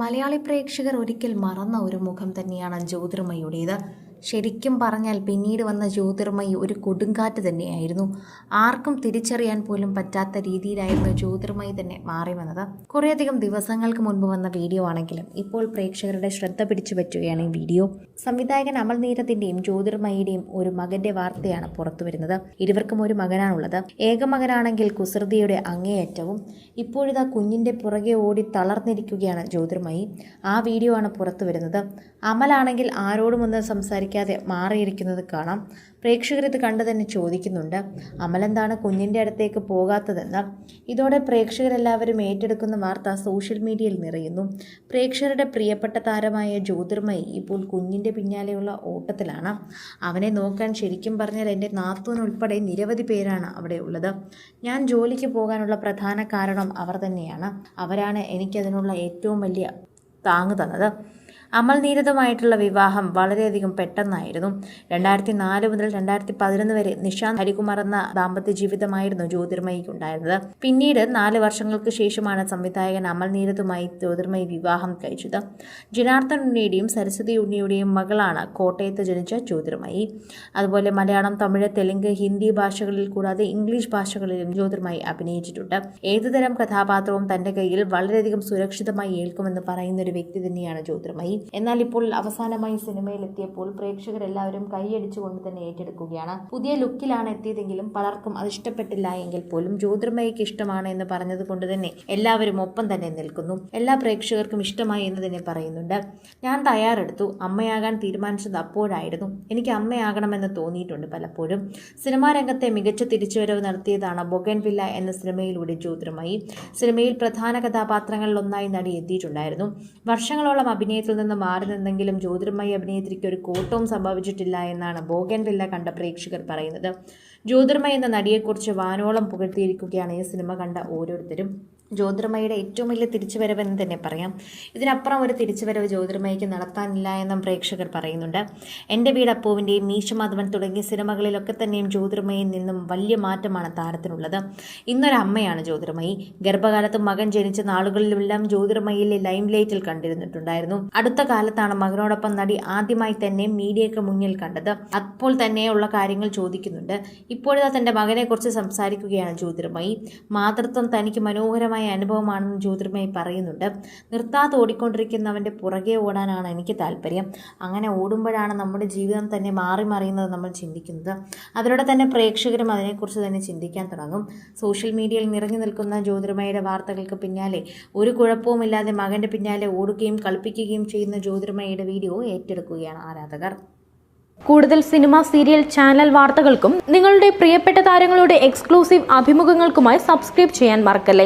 മലയാളി പ്രേക്ഷകർ ഒരിക്കൽ മറന്ന ഒരു മുഖം തന്നെയാണ് ജ്യോതിർമയിയുടേത്. ശരിക്കും പറഞ്ഞാൽ പിന്നീട് വന്ന ജ്യോതിർമയി ഒരു കൊടുങ്കാറ്റ് തന്നെയായിരുന്നു. ആർക്കും തിരിച്ചറിയാൻ പോലും പറ്റാത്ത രീതിയിലായിരുന്നു ജ്യോതിർമയി തന്നെ മാറി വന്നത്. കുറേയധികം ദിവസങ്ങൾക്ക് മുൻപ് വന്ന വീഡിയോ ആണെങ്കിലും ഇപ്പോൾ പ്രേക്ഷകരുടെ ശ്രദ്ധ പിടിച്ചു പറ്റുകയാണ് ഈ വീഡിയോ. സംവിധായകൻ അമൽ നീരദിന്റെയും ജ്യോതിർമയിയുടെയും ഒരു മകന്റെ വാർത്തയാണ് പുറത്തുവരുന്നത്. ഇരുവർക്കും ഒരു മകനാണുള്ളത്. ഏക മകനാണെങ്കിൽ കുസൃതിയുടെ അങ്ങേയറ്റവും. ഇപ്പോഴിതാ കുഞ്ഞിന്റെ പുറകെ ഓടി തളർന്നിരിക്കുകയാണ് ജ്യോതിർമയി. ആ വീഡിയോ ആണ് പുറത്തു വരുന്നത്. അമലാണെങ്കിൽ ആരോടുമൊന്നും സംസാരിക്കാതെ മാറിയിരിക്കുന്നത് കാണാം. പ്രേക്ഷകർ ഇത് കണ്ടു തന്നെ ചോദിക്കുന്നുണ്ട്, അമലെന്താണ് കുഞ്ഞിൻ്റെ അടുത്തേക്ക് പോകാത്തതെന്ന്. ഇതോടെ പ്രേക്ഷകരെല്ലാവരും ഏറ്റെടുക്കുന്ന വാർത്ത സോഷ്യൽ മീഡിയയിൽ നിറയുന്നു. പ്രേക്ഷകരുടെ പ്രിയപ്പെട്ട താരമായ ജ്യോതിർമയി ഇപ്പോൾ കുഞ്ഞിൻ്റെ പിന്നാലെയുള്ള ഓട്ടത്തിലാണ്. അവനെ നോക്കാൻ ശരിക്കും പറഞ്ഞാൽ എൻ്റെ നാത്തൂൻ ഉൾപ്പെടെ നിരവധി പേരാണ് അവിടെ ഉള്ളത്. ഞാൻ ജോലിക്ക് പോകാനുള്ള പ്രധാന കാരണം അവർ തന്നെയാണ്. അവരാണ് എനിക്കതിനുള്ള ഏറ്റവും വലിയ താങ്ങ് തന്നത്. അമൽ നീരദുമായിട്ടുള്ള വിവാഹം വളരെയധികം പെട്ടെന്നായിരുന്നു. 2004 മുതൽ 2011 വരെ നിഷാന്ത് ഹരികുമാർ എന്ന ദാമ്പത്യ ജീവിതമായിരുന്നു ജ്യോതിർമയിക്ക് ഉണ്ടായിരുന്നത്. പിന്നീട് 4 വർഷങ്ങൾക്ക് ശേഷമാണ് സംവിധായകൻ അമൽ നീരദുമായി ജ്യോതിർമയി വിവാഹം കഴിച്ചത്. ജനാർദ്ദൻ ഉണ്ണിയുടെയും സരസ്വതി ഉണ്ണിയുടെയും മകളാണ് കോട്ടയത്ത് ജനിച്ച ജ്യോതിർമയി. അതുപോലെ മലയാളം, തമിഴ്, തെലുങ്ക്, ഹിന്ദി ഭാഷകളിൽ കൂടാതെ ഇംഗ്ലീഷ് ഭാഷകളിലും ജ്യോതിർമയി അഭിനയിച്ചിട്ടുണ്ട്. ഏതുതരം കഥാപാത്രവും തന്റെ കയ്യിൽ വളരെയധികം സുരക്ഷിതമായി ഏൽക്കുമെന്ന് പറയുന്ന ഒരു വ്യക്തി തന്നെയാണ് ജ്യോതിർമയി. എന്നാൽ ഇപ്പോൾ അവസാനമായി സിനിമയിൽ എത്തിയപ്പോൾ പ്രേക്ഷകരെല്ലാവരും കൈയടിച്ചുകൊണ്ട് തന്നെ ഏറ്റെടുക്കുകയാണ്. പുതിയ ലുക്കിലാണ് എത്തിയതെങ്കിലും പലർക്കും അത് ഇഷ്ടപ്പെട്ടില്ല എങ്കിൽ പോലും ജ്യോതിർമയിക്ക് ഇഷ്ടമാണ് എന്ന് പറഞ്ഞത് കൊണ്ട് തന്നെ എല്ലാവരും ഒപ്പം തന്നെ നിൽക്കുന്നു. എല്ലാ പ്രേക്ഷകർക്കും ഇഷ്ടമായി എന്ന് തന്നെ പറയുന്നുണ്ട്. ഞാൻ തയ്യാറെടുത്തു, അമ്മയാകാൻ തീരുമാനിച്ചത് അപ്പോഴായിരുന്നു. എനിക്ക് അമ്മയാകണമെന്ന് തോന്നിയിട്ടുണ്ട് പലപ്പോഴും. സിനിമാ രംഗത്തെ മികച്ച തിരിച്ചുവരവ് നടത്തിയതാണ് ബൊഗൻവില്ല എന്ന സിനിമയിലൂടെ ജ്യോതിർമയി. സിനിമയിൽ പ്രധാന കഥാപാത്രങ്ങളിൽ ഒന്നായി നടി എത്തിയിട്ടുണ്ടായിരുന്നു. വർഷങ്ങളോളം അഭിനയത്തിൽ നിന്ന് മാറി നിന്നെങ്കിലും ജ്യോതിർമയി അഭിനേത്രിക്ക് ഒരു കോട്ടവും സംഭവിച്ചിട്ടില്ല എന്നാണ് ബോഗൻവില്ല കണ്ട പ്രേക്ഷകർ പറയുന്നത്. ജ്യോതിർമയി എന്ന നടിയെക്കുറിച്ച് വാനോളം പുകഴ്ത്തിയിരിക്കുകയാണ് ഈ സിനിമ കണ്ട ഓരോരുത്തരും. ജ്യോതിർമയിയുടെ ഏറ്റവും വലിയ തിരിച്ചുവരവെന്ന് തന്നെ പറയാം. ഇതിനപ്പുറം ഒരു തിരിച്ചുവരവ് ജ്യോതിർമയിക്ക് നടത്താനില്ല എന്നും പ്രേക്ഷകർ പറയുന്നുണ്ട്. എൻ്റെ വീട് അപ്പുവിൻ്റെയും മീശ മാധവൻ തുടങ്ങിയ സിനിമകളിലൊക്കെ തന്നെയും ജ്യോതിർമയിൽ നിന്നും വലിയ മാറ്റമാണ് താരത്തിനുള്ളത്. ഇന്നൊരു അമ്മയാണ് ജ്യോതിർമയി. ഗർഭകാലത്ത് മകൻ ജനിച്ച നാളുകളിലെല്ലാം ജ്യോതിർമയിലെ ലൈം ലൈറ്റിൽ കണ്ടിരുന്നിട്ടുണ്ടായിരുന്നു. അടുത്ത കാലത്താണ് മകനോടൊപ്പം നടി ആദ്യമായി തന്നെ മീഡിയയ്ക്ക് മുന്നിൽ കണ്ടത്. അപ്പോൾ തന്നെയുള്ള കാര്യങ്ങൾ ചോദിക്കുന്നുണ്ട്. ഇപ്പോഴത്തെ തൻ്റെ മകനെക്കുറിച്ച് സംസാരിക്കുകയാണ് ജ്യോതിർമയി. മാതൃത്വം തനിക്ക് മനോഹരമായ അനുഭവമാണെന്ന് ജ്യോതിർമയി പറയുന്നുണ്ട്. നിർത്താതെ ഓടിക്കൊണ്ടിരിക്കുന്നവൻ്റെ പുറകെ ഓടാനാണ് എനിക്ക് താല്പര്യം. അങ്ങനെ ഓടുമ്പോഴാണ് നമ്മുടെ ജീവിതം തന്നെ മാറി മറിയുന്നത് നമ്മൾ ചിന്തിക്കുന്നത്. അതിലൂടെ തന്നെ പ്രേക്ഷകരും അതിനെക്കുറിച്ച് തന്നെ ചിന്തിക്കാൻ തുടങ്ങും. സോഷ്യൽ മീഡിയയിൽ നിറഞ്ഞു നിൽക്കുന്ന ജ്യോതിർമയിയുടെ വാർത്തകൾക്ക് പിന്നാലെ ഒരു കുഴപ്പവുമില്ലാതെ മകൻ്റെ പിന്നാലെ ഓടുകയും കളിപ്പിക്കുകയും ചെയ്യുന്ന ജ്യോതിർമയിയുടെ വീഡിയോ ഏറ്റെടുക്കുകയാണ് ആരാധകർ. കൂടുതൽ സിനിമ, സീരിയൽ, ചാനൽ വാർത്തകൾക്കും നിങ്ങളുടെ പ്രിയപ്പെട്ട താരങ്ങളുടെ എക്സ്ക്ലൂസീവ് അഭിമുഖങ്ങൾക്കുമായി സബ്സ്ക്രൈബ് ചെയ്യാൻ മറക്കല്ലേ.